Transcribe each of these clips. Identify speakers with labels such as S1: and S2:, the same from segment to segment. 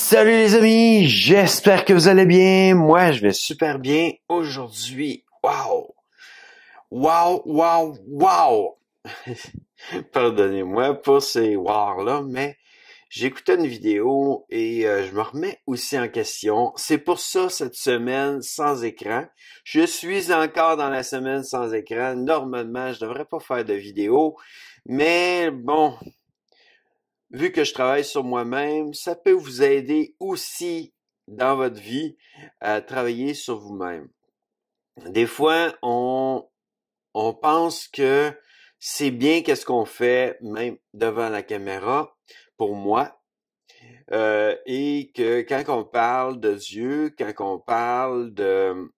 S1: Salut les amis, j'espère que vous allez bien. Moi, je vais super bien aujourd'hui. Wow! Wow, wow, wow! Pardonnez-moi pour ces wow-là, mais j'écoutais une vidéo et je me remets aussi en question. C'est pour ça cette semaine sans écran. Je suis encore dans la semaine sans écran. Normalement, je devrais pas faire de vidéo, mais bon, vu que je travaille sur moi-même, ça peut vous aider aussi dans votre vie à travailler sur vous-même. Des fois, on pense que c'est bien qu'est-ce qu'on fait, même devant la caméra, pour moi, et que quand on parle de Dieu, quand on parle de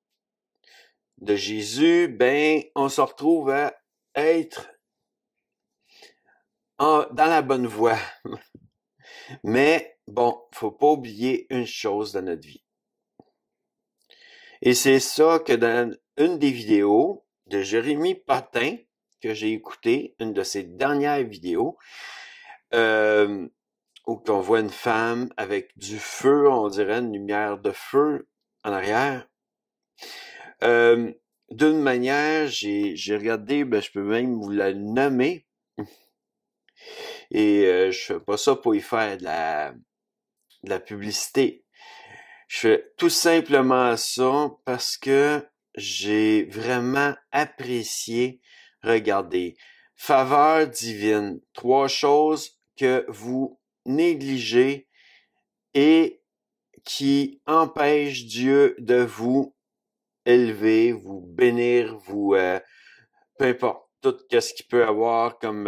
S1: Jésus, ben, on se retrouve à être dans la bonne voie. Mais bon, faut pas oublier une chose dans notre vie. Et c'est ça que dans une des vidéos de Jérémy Patin, que j'ai écouté, une de ses dernières vidéos, où on voit une femme avec du feu, on dirait une lumière de feu en arrière. D'une manière, j'ai regardé, ben, je peux même vous la nommer, et je fais pas ça pour y faire de la publicité. Je fais tout simplement ça parce que j'ai vraiment apprécié regarder. Faveur divine. 3 choses que vous négligez et qui empêchent Dieu de vous élever, vous bénir, vous peu importe tout ce qu'il peut avoir comme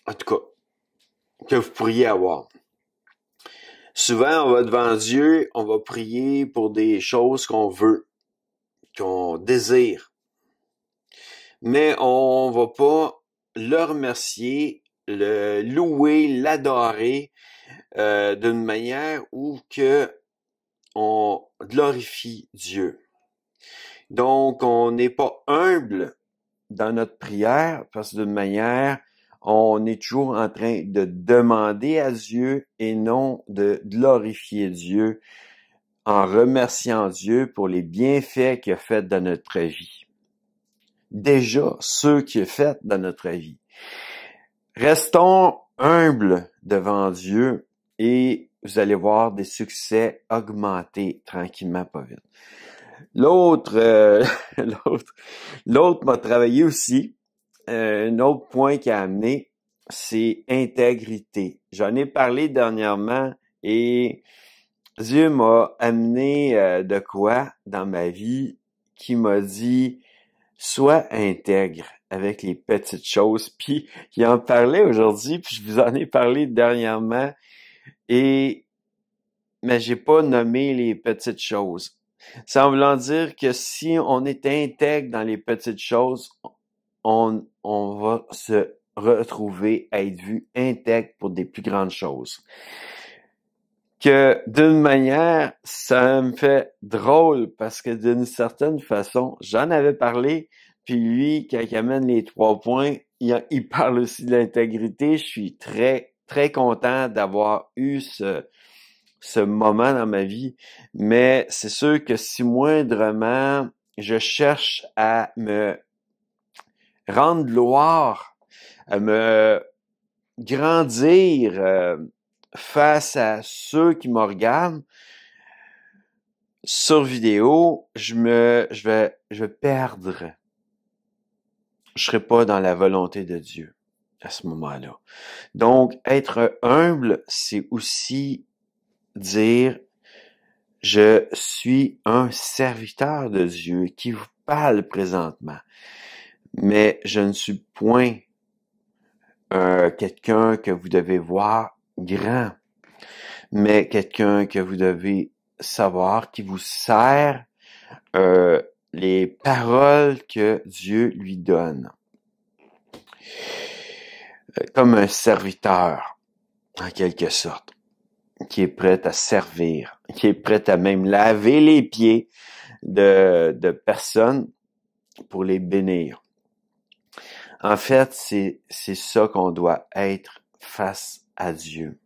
S1: en tout cas que vous pourriez avoir. Souvent, on va devant Dieu, on va prier pour des choses qu'on veut, qu'on désire. Mais on va pas le remercier, le louer, l'adorer d'une manière où que on glorifie Dieu. Donc, on n'est pas humble dans notre prière parce que d'une manière, on est toujours en train de demander à Dieu et non de glorifier Dieu en remerciant Dieu pour les bienfaits qu'il a fait dans notre vie. Déjà, ceux qu'il a fait dans notre vie. Restons humbles devant Dieu et vous allez voir des succès augmenter tranquillement, pas vite. L'autre m'a travaillé aussi. Un autre point qui a amené, c'est intégrité. J'en ai parlé dernièrement et Dieu m'a amené de quoi dans ma vie qui m'a dit sois intègre avec les petites choses. Puis il en parlait aujourd'hui, puis je vous en ai parlé dernièrement mais j'ai pas nommé les petites choses. Ça voulant dire que si on est intègre dans les petites choses, on va se retrouver à être vu intègre pour des plus grandes choses. Que d'une manière, ça me fait drôle parce que d'une certaine façon, j'en avais parlé, puis lui, quand il amène les 3 points, il parle aussi de l'intégrité. Je suis très, très content d'avoir eu ce moment dans ma vie, mais c'est sûr que si moindrement, je cherche à me rendre gloire, à me grandir face à ceux qui me regardent sur vidéo, je vais perdre. Je serai pas dans la volonté de Dieu à ce moment-là. Donc, être humble, c'est aussi dire je suis un serviteur de Dieu qui vous parle présentement, mais je ne suis point quelqu'un que vous devez voir grand, mais quelqu'un que vous devez savoir qui vous sert les paroles que Dieu lui donne. Comme un serviteur, en quelque sorte, qui est prêt à servir, qui est prêt à même laver les pieds de personnes pour les bénir. En fait, c'est ça qu'on doit être face à Dieu.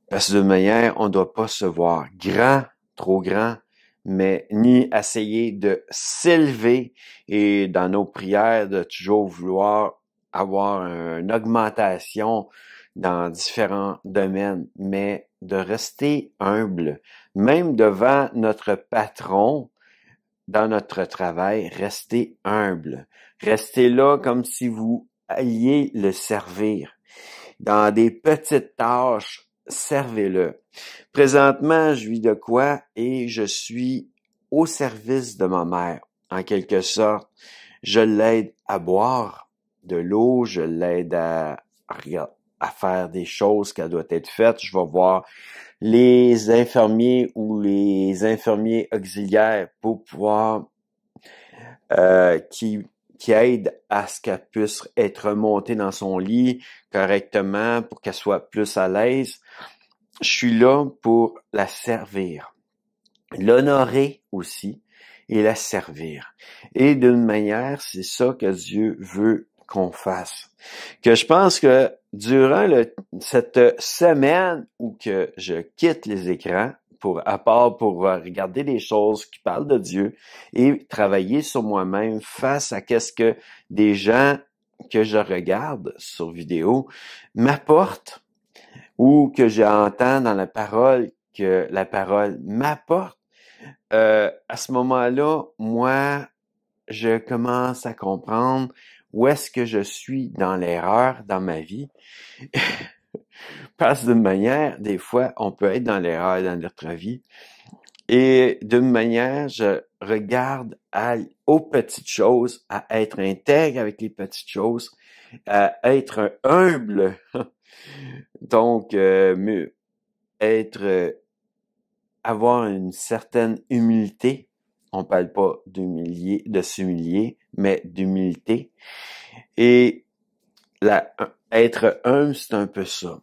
S1: Parce que de manière, on ne doit pas se voir grand, trop grand, mais ni essayer de s'élever et dans nos prières de toujours vouloir avoir une augmentation dans différents domaines, mais de rester humble, même devant notre patron, dans notre travail, restez humble. Restez là comme si vous alliez le servir. Dans des petites tâches, servez-le. Présentement, je vis de quoi et je suis au service de ma mère, en quelque sorte. Je l'aide à boire de l'eau, je l'aide à faire des choses qui doivent être faites. Je vais voir les infirmiers ou les infirmiers auxiliaires pour pouvoir qui aide à ce qu'elle puisse être remontée dans son lit correctement pour qu'elle soit plus à l'aise. Je suis là pour la servir, l'honorer aussi et la servir. Et d'une manière, c'est ça que Dieu veut qu'on fasse. Que je pense que durant cette semaine où que je quitte les écrans, à part pour regarder des choses qui parlent de Dieu et travailler sur moi-même face à qu'est-ce que des gens que je regarde sur vidéo m'apportent ou que j'entends dans la parole, que la parole m'apporte, à ce moment-là, moi, je commence à comprendre où est-ce que je suis dans l'erreur dans ma vie. Parce d'une manière, des fois, on peut être dans l'erreur dans notre vie. Et d'une manière, je regarde aux petites choses, à être intègre avec les petites choses, à être humble. Donc, avoir une certaine humilité. On parle pas de s'humilier, mais d'humilité. Et être humble, c'est un peu ça.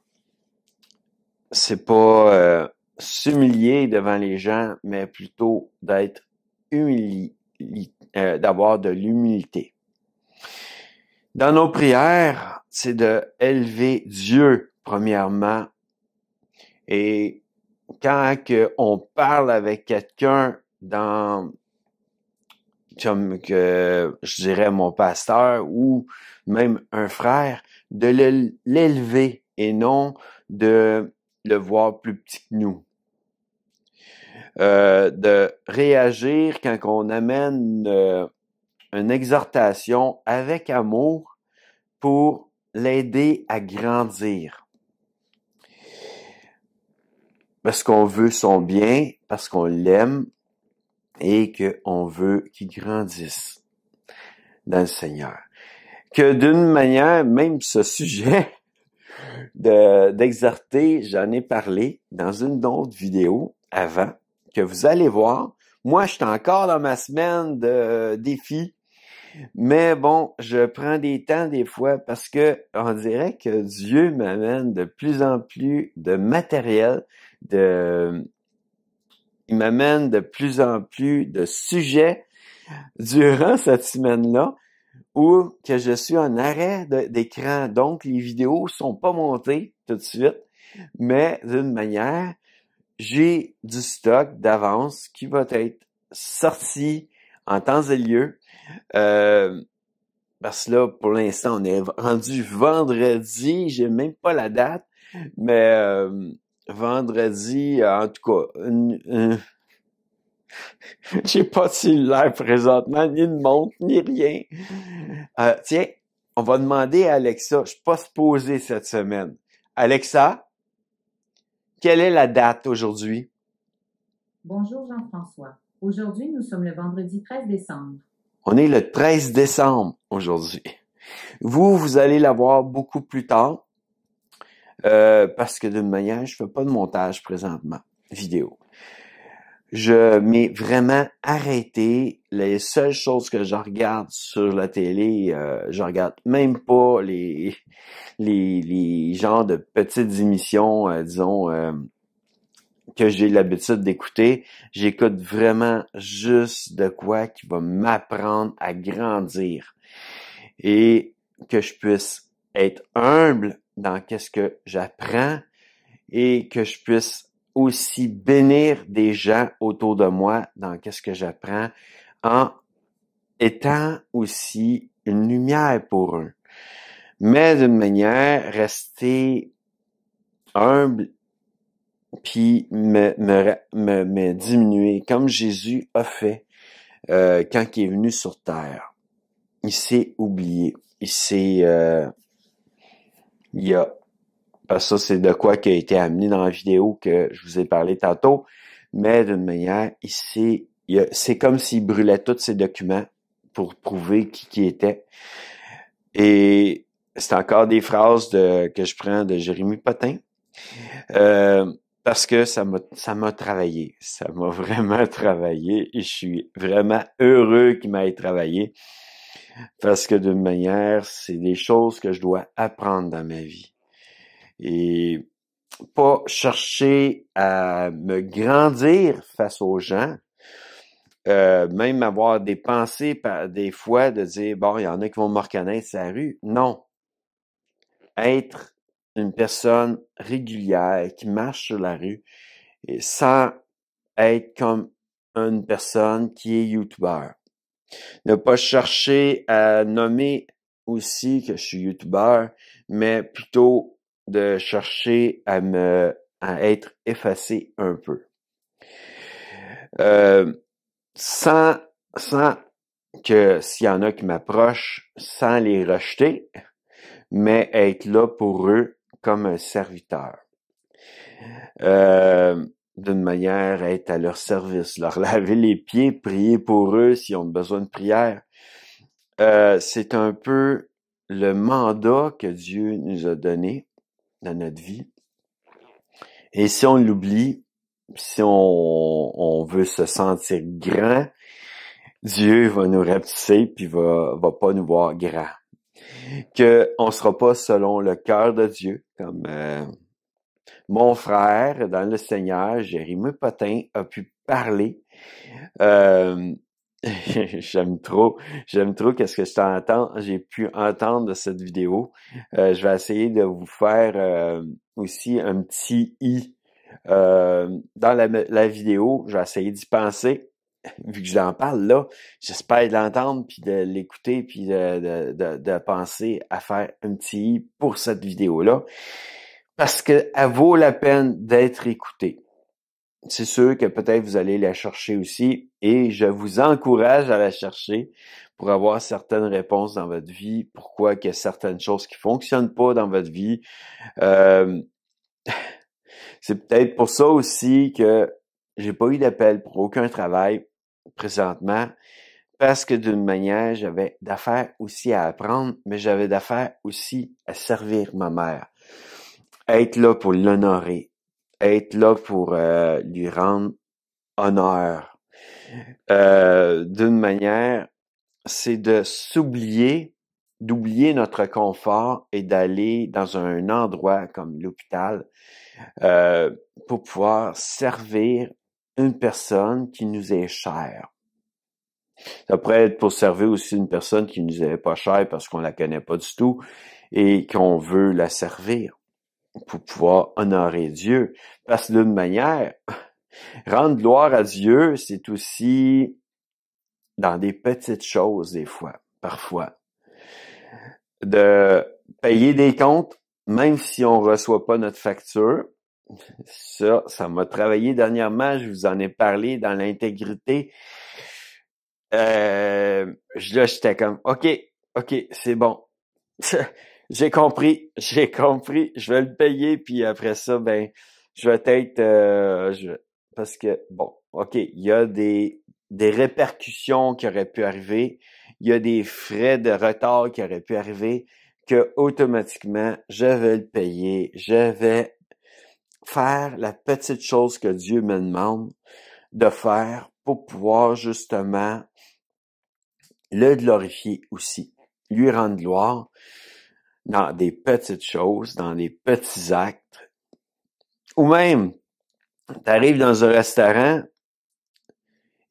S1: C'est pas s'humilier devant les gens, mais plutôt d'être d'avoir de l'humilité. Dans nos prières, c'est de élever Dieu, premièrement. Et quand on parle avec quelqu'un comme que je dirais mon pasteur ou même un frère, de l'élever et non de le voir plus petit que nous. De réagir quand on amène une exhortation avec amour pour l'aider à grandir. Parce qu'on veut son bien, parce qu'on l'aime et qu'on veut qu'il grandisse dans le Seigneur. Que d'une manière, même ce sujet d'exhorter, j'en ai parlé dans une autre vidéo avant, que vous allez voir. Moi, je suis encore dans ma semaine de défi, mais bon, je prends des temps des fois parce que on dirait que Dieu m'amène de plus en plus de matériel, il m'amène de plus en plus de sujets durant cette semaine-là où que je suis en arrêt d'écran. Donc, les vidéos sont pas montées tout de suite, mais d'une manière, j'ai du stock d'avance qui va être sorti en temps et lieu. Parce que là, pour l'instant, on est rendu vendredi, j'ai même pas la date, mais vendredi, en tout cas, j'ai pas de cellulaire présentement, ni de montre, ni rien. Tiens, on va demander à Alexa, je suis pas supposé cette semaine. Alexa, quelle est la date aujourd'hui?
S2: Bonjour Jean-François. Aujourd'hui, nous sommes le vendredi 13 décembre.
S1: On est le 13 décembre aujourd'hui. Vous allez la voir beaucoup plus tard parce que d'une manière, je fais pas de montage présentement, vidéo. Je m'ai vraiment arrêté. Les seules choses que je regarde sur la télé, je regarde même pas les genres de petites émissions, disons, que j'ai l'habitude d'écouter. J'écoute vraiment juste de quoi qui va m'apprendre à grandir. et que je puisse être humble dans qu'est-ce que j'apprends et que je puisse aussi bénir des gens autour de moi dans qu'est-ce que j'apprends en étant aussi une lumière pour eux. Mais d'une manière, rester humble puis me diminuer comme Jésus a fait quand il est venu sur terre. Il s'est oublié. Ça, c'est de quoi qui a été amené dans la vidéo que je vous ai parlé tantôt, mais d'une manière, c'est comme s'il brûlait tous ses documents pour prouver qui était. Et c'est encore des phrases que je prends de Jérémie Potin, parce que ça m'a travaillé. Ça m'a vraiment travaillé et je suis vraiment heureux qu'il m'ait travaillé parce que d'une manière, c'est des choses que je dois apprendre dans ma vie. Et pas chercher à me grandir face aux gens, même avoir des pensées des fois de dire, bon, il y en a qui vont me reconnaître sur la rue. Non. Être une personne régulière qui marche sur la rue et sans être comme une personne qui est youtubeur. Ne pas chercher à nommer aussi que je suis youtubeur, mais plutôt de chercher à être effacé un peu. Sans que s'il y en a qui m'approchent, sans les rejeter, mais être là pour eux comme un serviteur. D'une manière, être à leur service, leur laver les pieds, prier pour eux s'ils ont besoin de prière. C'est un peu le mandat que Dieu nous a donné dans notre vie. Et si on l'oublie, si on veut se sentir grand, Dieu va nous rapetisser puis va pas nous voir grand. Que on sera pas selon le cœur de Dieu, comme mon frère dans le Seigneur, Jérémie Potin, a pu parler. J'aime trop qu'est-ce que j'ai pu entendre de cette vidéo. Je vais essayer de vous faire aussi un petit i dans la vidéo. Je vais essayer d'y penser. Vu que j'en parle là, j'espère de l'entendre puis de l'écouter puis de penser à faire un petit i pour cette vidéo-là. Parce que elle vaut la peine d'être écoutée. C'est sûr que peut-être vous allez la chercher aussi et je vous encourage à la chercher pour avoir certaines réponses dans votre vie, pourquoi il y a certaines choses qui fonctionnent pas dans votre vie. C'est peut-être pour ça aussi que j'ai pas eu d'appel pour aucun travail présentement parce que d'une manière, j'avais d'affaires aussi à apprendre, mais j'avais d'affaires aussi à servir ma mère. Être là pour l'honorer, être là pour lui rendre honneur. D'une manière, c'est de d'oublier notre confort et d'aller dans un endroit comme l'hôpital pour pouvoir servir une personne qui nous est chère. Ça pourrait être pour servir aussi une personne qui nous est pas chère parce qu'on la connaît pas du tout et qu'on veut la servir pour pouvoir honorer Dieu. Parce que d'une manière, rendre gloire à Dieu, c'est aussi dans des petites choses des fois, parfois. De payer des comptes, même si on reçoit pas notre facture. Ça m'a travaillé dernièrement, je vous en ai parlé dans l'intégrité. Là, j'étais comme, OK, c'est bon. J'ai compris, je vais le payer, puis après ça, ben, je vais être, parce que, bon, OK, il y a des répercussions qui auraient pu arriver, il y a des frais de retard qui auraient pu arriver, que automatiquement, je vais le payer, je vais faire la petite chose que Dieu me demande de faire pour pouvoir justement le glorifier aussi, lui rendre gloire dans des petites choses, dans des petits actes. Ou même, tu arrives dans un restaurant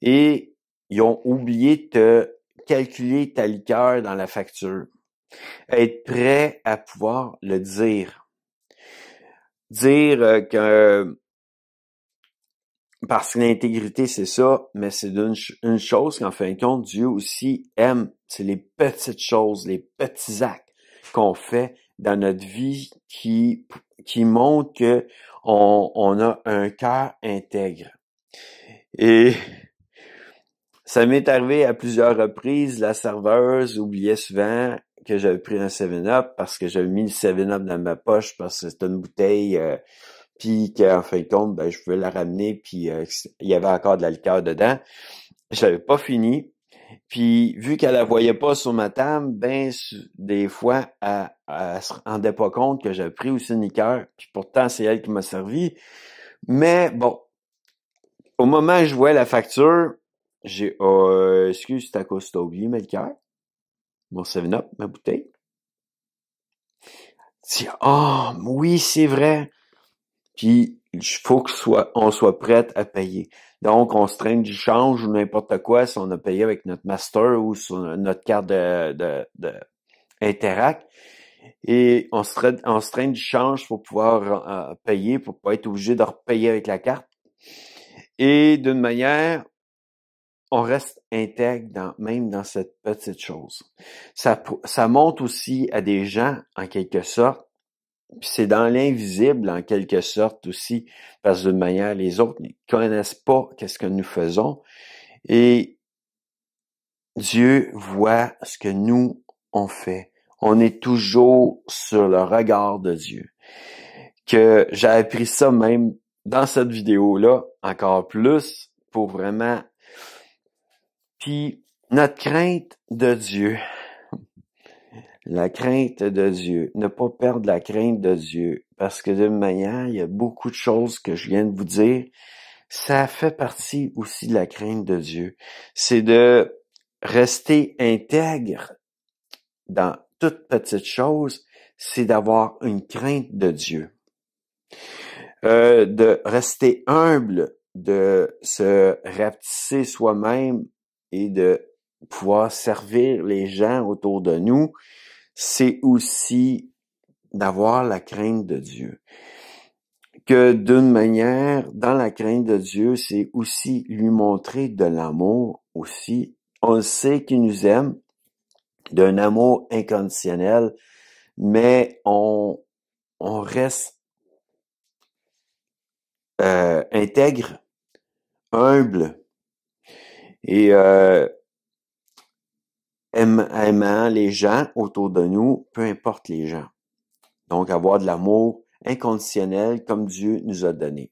S1: et ils ont oublié de te calculer ta liqueur dans la facture. Être prêt à pouvoir le dire. Dire que parce que l'intégrité, c'est ça, mais c'est une chose qu'en fin de compte, Dieu aussi aime. C'est les petites choses, les petits actes qu'on fait dans notre vie qui montrent que on a un cœur intègre. Et ça m'est arrivé à plusieurs reprises, la serveuse oubliait souvent que j'avais pris un 7-Up parce que j'avais mis le 7-Up dans ma poche parce que c'était une bouteille puis qu'en fin de compte, ben, je pouvais la ramener, puis il y avait encore de la liqueur dedans. Je l'avais pas fini. Puis vu qu'elle la voyait pas sur ma table, ben des fois, elle se rendait pas compte que j'avais pris aussi une liqueur, puis pourtant c'est elle qui m'a servi. Mais bon, au moment où je vois la facture, j'ai excuse, c'est à cause que t'as oublié ma liqueur, mon 7-Up, ma bouteille. C'est oui, c'est vrai. Puis il faut on soit prête à payer. Donc, on se traîne du change ou n'importe quoi si on a payé avec notre master ou sur notre carte de Interac. Et on se traîne du change pour pouvoir payer, pour pas être obligé de repayer avec la carte. Et d'une manière, on reste intègre même dans cette petite chose. Ça montre aussi à des gens, en quelque sorte, puis c'est dans l'invisible, en quelque sorte aussi, parce que d'une manière, les autres ne connaissent pas qu'est-ce que nous faisons. Et Dieu voit ce que nous, on fait. On est toujours sur le regard de Dieu. Que j'ai appris ça même dans cette vidéo-là, encore plus, pour vraiment... Puis, notre crainte de Dieu... La crainte de Dieu. Ne pas perdre la crainte de Dieu. Parce que d'une manière, il y a beaucoup de choses que je viens de vous dire. Ça fait partie aussi de la crainte de Dieu. C'est de rester intègre dans toute petite chose. C'est d'avoir une crainte de Dieu. De rester humble, de se rapetisser soi-même et de pouvoir servir les gens autour de nous. C'est aussi d'avoir la crainte de Dieu. Que d'une manière, dans la crainte de Dieu, c'est aussi lui montrer de l'amour aussi. On sait qu'il nous aime, d'un amour inconditionnel, mais on reste intègre, humble et aimant les gens autour de nous, peu importe les gens. Donc, avoir de l'amour inconditionnel comme Dieu nous a donné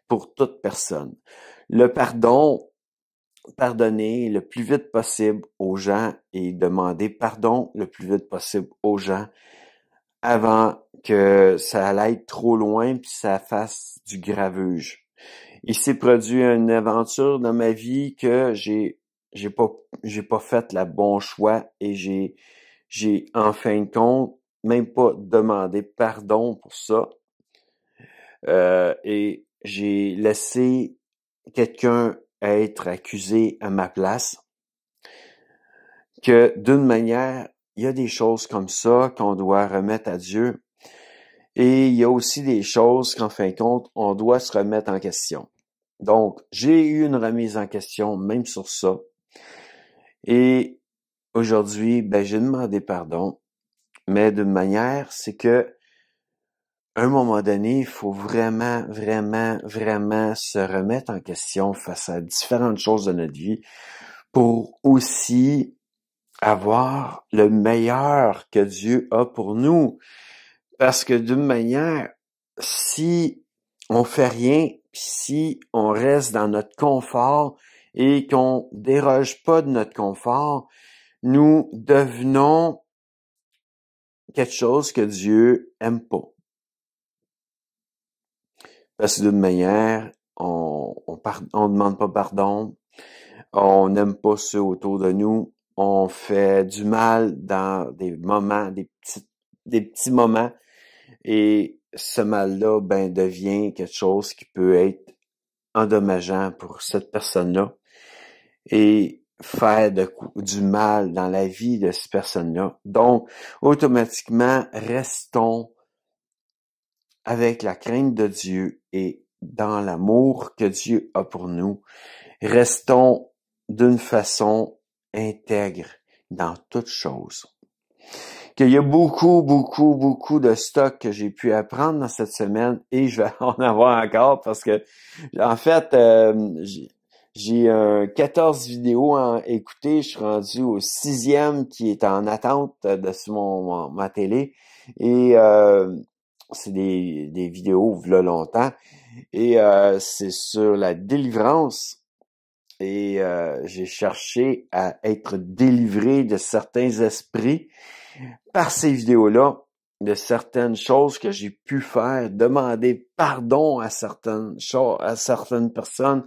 S1: pour toute personne. Le pardonner le plus vite possible aux gens et demander pardon le plus vite possible aux gens avant que ça aille trop loin puis ça fasse du gravuge. Il s'est produit une aventure dans ma vie que j'ai pas fait le bon choix et j'ai en fin de compte même pas demandé pardon pour ça. Et j'ai laissé quelqu'un être accusé à ma place. Que d'une manière, il y a des choses comme ça qu'on doit remettre à Dieu. Et il y a aussi des choses qu'en fin de compte, on doit se remettre en question. Donc, j'ai eu une remise en question même sur ça. Et aujourd'hui, ben, j'ai demandé pardon. Mais d'une manière, c'est que à un moment donné, il faut vraiment, vraiment, vraiment se remettre en question face à différentes choses de notre vie pour aussi avoir le meilleur que Dieu a pour nous. Parce que d'une manière, si on fait rien, si on reste dans notre confort et qu'on déroge pas de notre confort, nous devenons quelque chose que Dieu aime pas. Parce que d'une manière, on demande pas pardon, on n'aime pas ceux autour de nous, on fait du mal dans des moments, des petits moments, et ce mal-là, ben, devient quelque chose qui peut être endommageant pour cette personne-là. Et faire du mal dans la vie de ces personnes-là. Donc, automatiquement, restons avec la crainte de Dieu et dans l'amour que Dieu a pour nous. Restons d'une façon intègre dans toutes choses. Qu'il y a beaucoup de stock que j'ai pu apprendre dans cette semaine et je vais en avoir encore parce que, en fait, j'ai 14 vidéos à écouter. Je suis rendu au 6e qui est en attente dessus ma télé et c'est des vidéos v'là longtemps et c'est sur la délivrance. Et j'ai cherché à être délivré de certains esprits par ces vidéos-là, de certaines choses que j'ai pu faire, demander pardon à certaines choses, à certaines personnes,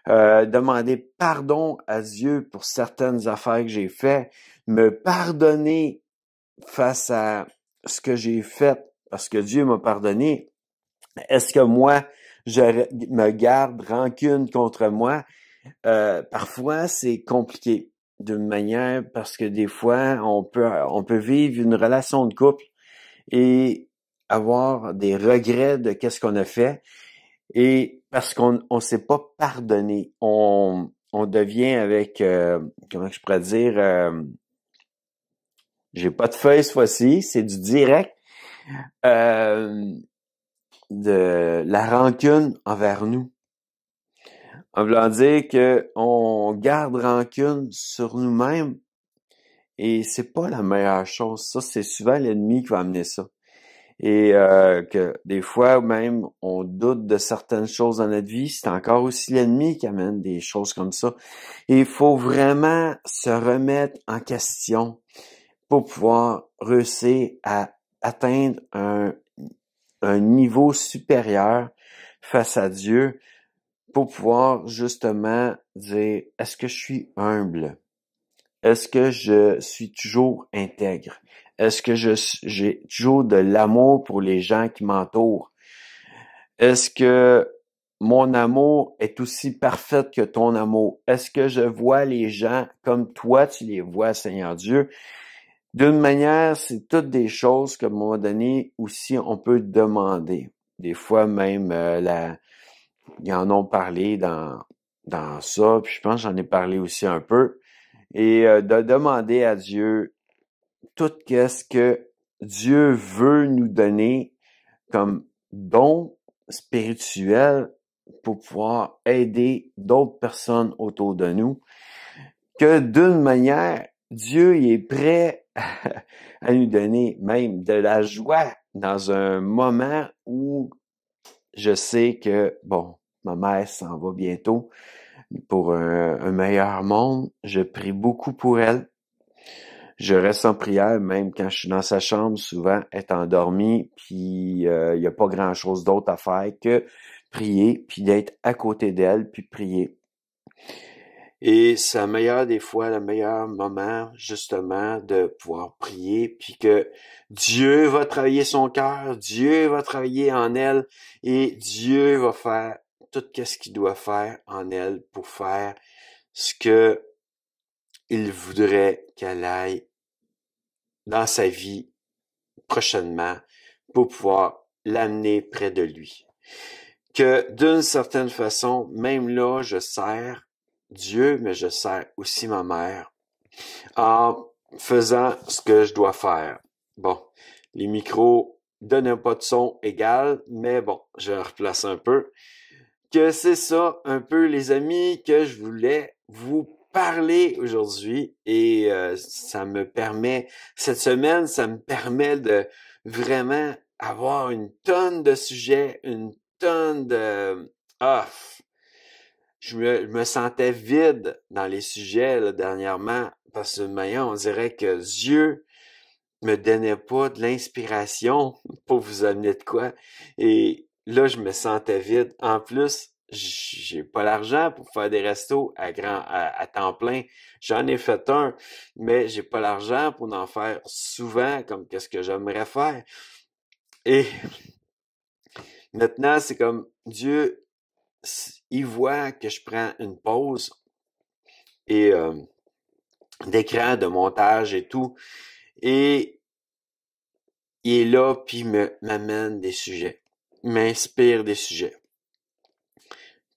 S1: demander pardon à Dieu pour certaines affaires que j'ai fait, me pardonner face à ce que j'ai fait parce que Dieu m'a pardonné. Est-ce que moi, je me garde rancune contre moi? Parfois, c'est compliqué d'une manière parce que des fois, on peut vivre une relation de couple et avoir des regrets de qu'est-ce qu'on a fait et parce qu'on s'est pas pardonné. On devient avec, comment je pourrais dire, j'ai pas de feuille cette fois-ci, c'est du direct, de la rancune envers nous. En voulant dire qu'on garde rancune sur nous-mêmes et c'est pas la meilleure chose. Ça, c'est souvent l'ennemi qui va amener ça. Et que des fois même on doute de certaines choses dans notre vie, c'est encore aussi l'ennemi qui amène des choses comme ça. Et il faut vraiment se remettre en question pour pouvoir réussir à atteindre un niveau supérieur face à Dieu pour pouvoir justement dire, est-ce que je suis humble? Est-ce que je suis toujours intègre? Est-ce que j'ai toujours de l'amour pour les gens qui m'entourent? Est-ce que mon amour est aussi parfait que ton amour? Est-ce que je vois les gens comme toi tu les vois, Seigneur Dieu? D'une manière, c'est toutes des choses qu'à un moment donné aussi on peut demander. Des fois même, ils en ont parlé dans ça, puis je pense que j'en ai parlé aussi un peu. Et de demander à Dieu tout ce que Dieu veut nous donner comme don spirituel pour pouvoir aider d'autres personnes autour de nous, que d'une manière, Dieu il est prêt à nous donner même de la joie dans un moment où je sais que, bon, ma mère s'en va bientôt pour un meilleur monde. Je prie beaucoup pour elle. Je reste en prière, même quand je suis dans sa chambre, souvent, elle est endormie, puis il y a pas grand-chose d'autre à faire que prier, puis d'être à côté d'elle, puis prier. Et c'est des fois, le meilleur moment, justement, de pouvoir prier, puis que Dieu va travailler son cœur, Dieu va travailler en elle, et Dieu va faire tout ce qu'il doit faire en elle pour faire ce que il voudrait qu'elle aille dans sa vie prochainement pour pouvoir l'amener près de lui. Que d'une certaine façon, même là, je sers Dieu, mais je sers aussi ma mère en faisant ce que je dois faire. Bon, les micros donnent pas de son égal, mais bon, je replace un peu. Que c'est ça un peu, les amis, que je voulais vous parler aujourd'hui et ça me permet, cette semaine, ça me permet de vraiment avoir une tonne de sujets, une tonne de... je me sentais vide dans les sujets là, dernièrement parce que manière, on dirait que Dieu me donnait pas de l'inspiration pour vous amener de quoi. Et là, je me sentais vide. En plus, j'ai pas l'argent pour faire des restos à temps plein. J'en ai fait un, mais j'ai pas l'argent pour en faire souvent comme qu'est-ce que j'aimerais faire. Et maintenant, c'est comme Dieu, il voit que je prends une pause et d'écran, de montage et tout. Et il est là, puis m'amène des sujets, m'inspire des sujets.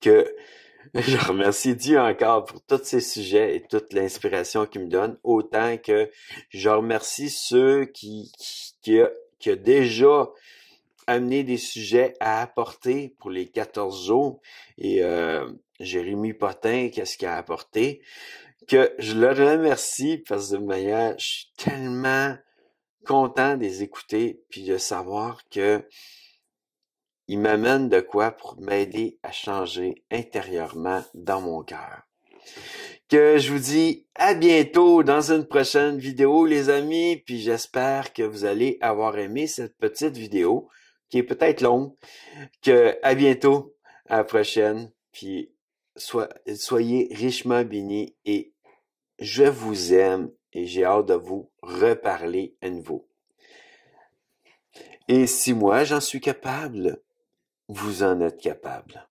S1: Que je remercie Dieu encore pour tous ces sujets et toute l'inspiration qu'il me donne, autant que je remercie ceux qui a déjà amené des sujets à apporter pour les 14 jours. Et Jérémy Potin, qu'est-ce qu'il a apporté? Que je le remercie parce que de manière, je suis tellement content de les écouter puis de savoir que il m'amène de quoi pour m'aider à changer intérieurement dans mon cœur. Que je vous dis à bientôt dans une prochaine vidéo, les amis, puis j'espère que vous allez avoir aimé cette petite vidéo, qui est peut-être longue, que à bientôt, à la prochaine, puis soyez richement bénis et je vous aime et j'ai hâte de vous reparler à nouveau. Et si moi j'en suis capable, vous en êtes capable.